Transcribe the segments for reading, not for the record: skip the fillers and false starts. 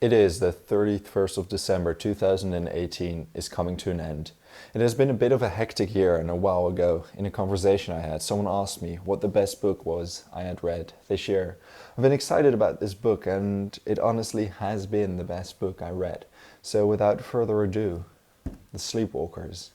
It is the 31st of December 2018 is coming to an end. It has been a bit of a hectic year, and a while ago, in a conversation I had, someone asked me what the best book was I had read this year. I've been excited about this book, and it honestly has been the best book I read. So without further ado, The Sleepwalkers.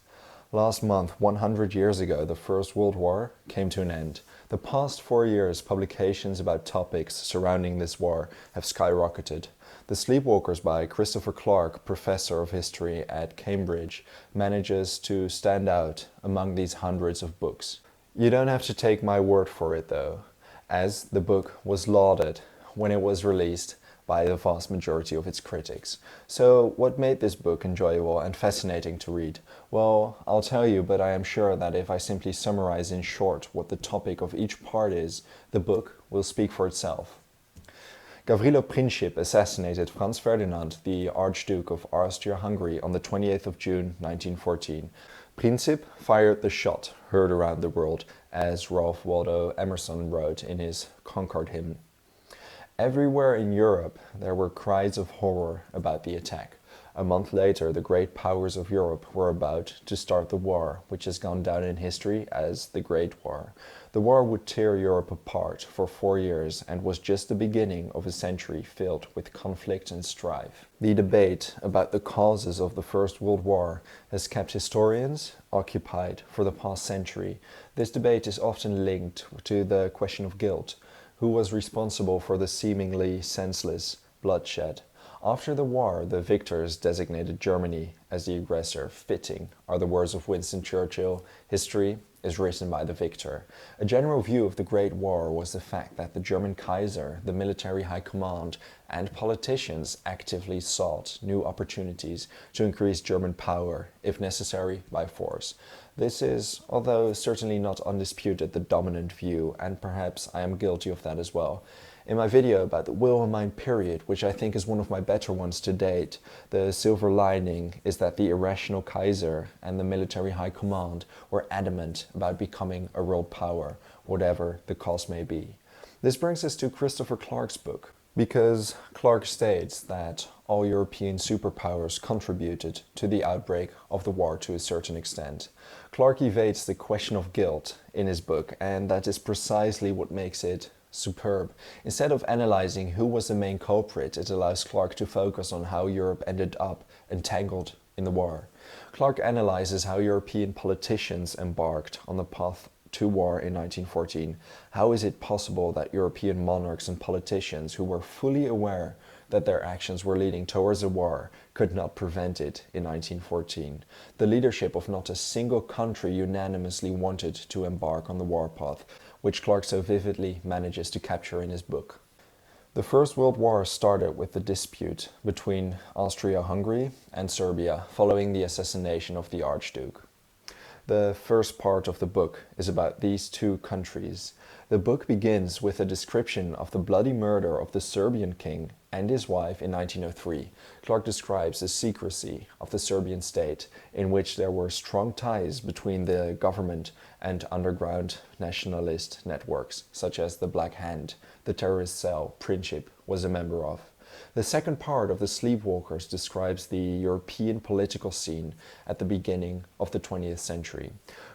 Last month, 100 years ago, the First World War came to an end. The past 4 years, publications about topics surrounding this war have skyrocketed. The Sleepwalkers by Christopher Clark, professor of history at Cambridge, manages to stand out among these hundreds of books. You don't have to take my word for it though, as the book was lauded when it was released by the vast majority of its critics. So what made this book enjoyable and fascinating to read? Well, I'll tell you, but I am sure that if I simply summarize in short what the topic of each part is, the book will speak for itself. Gavrilo Princip assassinated Franz Ferdinand, the Archduke of Austria-Hungary, on the 28th of June 1914. Princip fired the shot heard around the world, as Ralph Waldo Emerson wrote in his Concord hymn. Everywhere in Europe there were cries of horror about the attack. A month later, the great powers of Europe were about to start the war, which has gone down in history as the Great War. The war would tear Europe apart for 4 years and was just the beginning of a century filled with conflict and strife. The debate about the causes of the First World War has kept historians occupied for the past century. This debate is often linked to the question of guilt. Who was responsible for the seemingly senseless bloodshed? After the war, the victors designated Germany as the aggressor. Fitting are the words of Winston Churchill, "History is written by the victor." A general view of the Great War was the fact that the German Kaiser, the military high command, and politicians actively sought new opportunities to increase German power, if necessary, by force. This is, although certainly not undisputed, the dominant view, and perhaps I am guilty of that as well. In my video about the Wilhelmine period, which I think is one of my better ones to date, the silver lining is that the irrational Kaiser and the military high command were adamant about becoming a world power, whatever the cost may be. This brings us to Christopher Clark's book, because Clark states that all European superpowers contributed to the outbreak of the war to a certain extent. Clark evades the question of guilt in his book, and that is precisely what makes it superb. Instead of analyzing who was the main culprit, it allows Clark to focus on how Europe ended up entangled in the war. Clark analyzes how European politicians embarked on the path to war in 1914. How is it possible that European monarchs and politicians who were fully aware that their actions were leading towards a war could not prevent it in 1914? The leadership of not a single country unanimously wanted to embark on the war path, which Clark so vividly manages to capture in his book. The First World War started with the dispute between Austria-Hungary and Serbia following the assassination of the Archduke. The first part of the book is about these two countries. The book begins with a description of the bloody murder of the Serbian king and his wife in 1903. Clark describes the secrecy of the Serbian state, in which there were strong ties between the government and underground nationalist networks, such as the Black Hand, the terrorist cell Princip was a member of. The second part of The Sleepwalkers describes the European political scene at the beginning of the 20th century.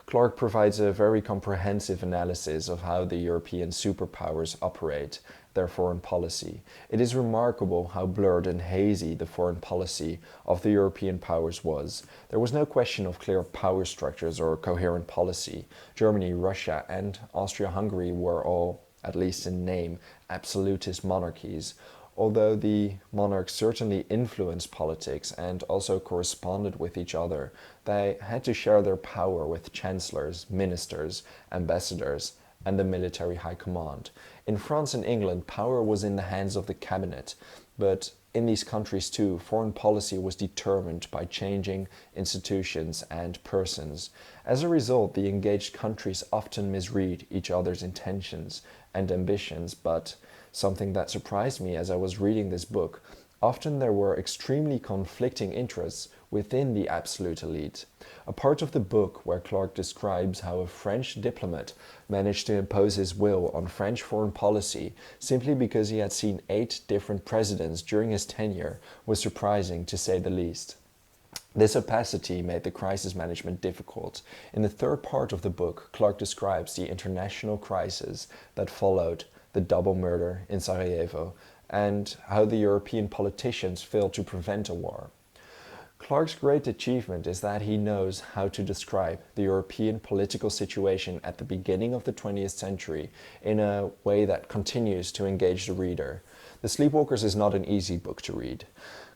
Clark provides a very comprehensive analysis of how the European superpowers operate their foreign policy. It is remarkable how blurred and hazy the foreign policy of the European powers was. There was no question of clear power structures or coherent policy. Germany, Russia, and Austria-Hungary were all, at least in name, absolutist monarchies. Although the monarchs certainly influenced politics and also corresponded with each other, they had to share their power with chancellors, ministers, ambassadors, and the military high command. In France and England, power was in the hands of the cabinet, but in these countries too, foreign policy was determined by changing institutions and persons. As a result, the engaged countries often misread each other's intentions and ambitions, but something that surprised me as I was reading this book, often there were extremely conflicting interests within the absolute elite. A part of the book where Clarke describes how a French diplomat managed to impose his will on French foreign policy simply because he had seen 8 different presidents during his tenure was surprising, to say the least. This opacity made the crisis management difficult. In the third part of the book, Clarke describes the international crisis that followed the double murder in Sarajevo and how the European politicians failed to prevent a war. Clarke's great achievement is that he knows how to describe the European political situation at the beginning of the 20th century in a way that continues to engage the reader. The Sleepwalkers is not an easy book to read.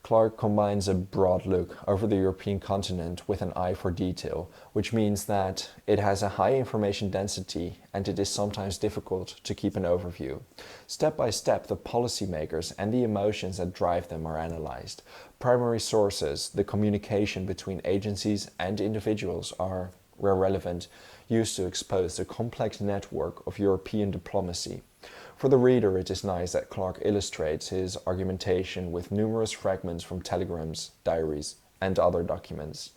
Clarke combines a broad look over the European continent with an eye for detail, which means that it has a high information density and it is sometimes difficult to keep an overview. Step by step, the policymakers and the emotions that drive them are analyzed. Primary sources, the communication between agencies and individuals are, where relevant, used to expose the complex network of European diplomacy. For the reader, it is nice that Clarke illustrates his argumentation with numerous fragments from telegrams, diaries, and other documents.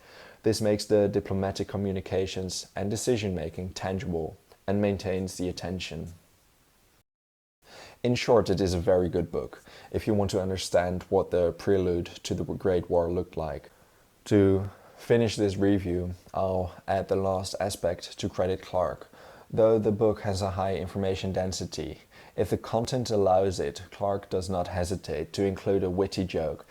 This makes the diplomatic communications and decision-making tangible and maintains the attention. In short, it is a very good book if you want to understand what the prelude to the Great War looked like. To finish this review, I'll add the last aspect to credit Clarke. Though the book has a high information density, if the content allows it, Clarke does not hesitate to include a witty joke.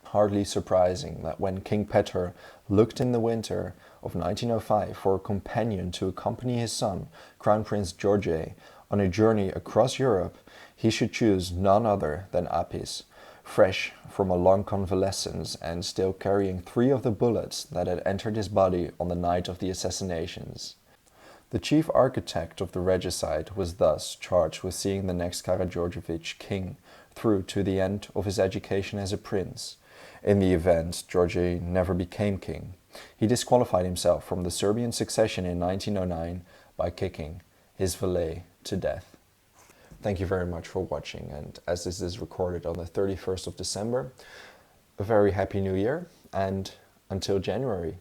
Hardly surprising that when King Petar looked in the winter of 1905 for a companion to accompany his son, Crown Prince George, on a journey across Europe, he should choose none other than Apis, fresh from a long convalescence and still carrying 3 of the bullets that had entered his body on the night of the assassinations. The chief architect of the regicide was thus charged with seeing the next Karageorgevich king through to the end of his education as a prince. In the event, George never became king. He disqualified himself from the Serbian succession in 1909 by kicking his valet to death. Thank you very much for watching, and as this is recorded on the 31st of December, a very happy new year, and until January.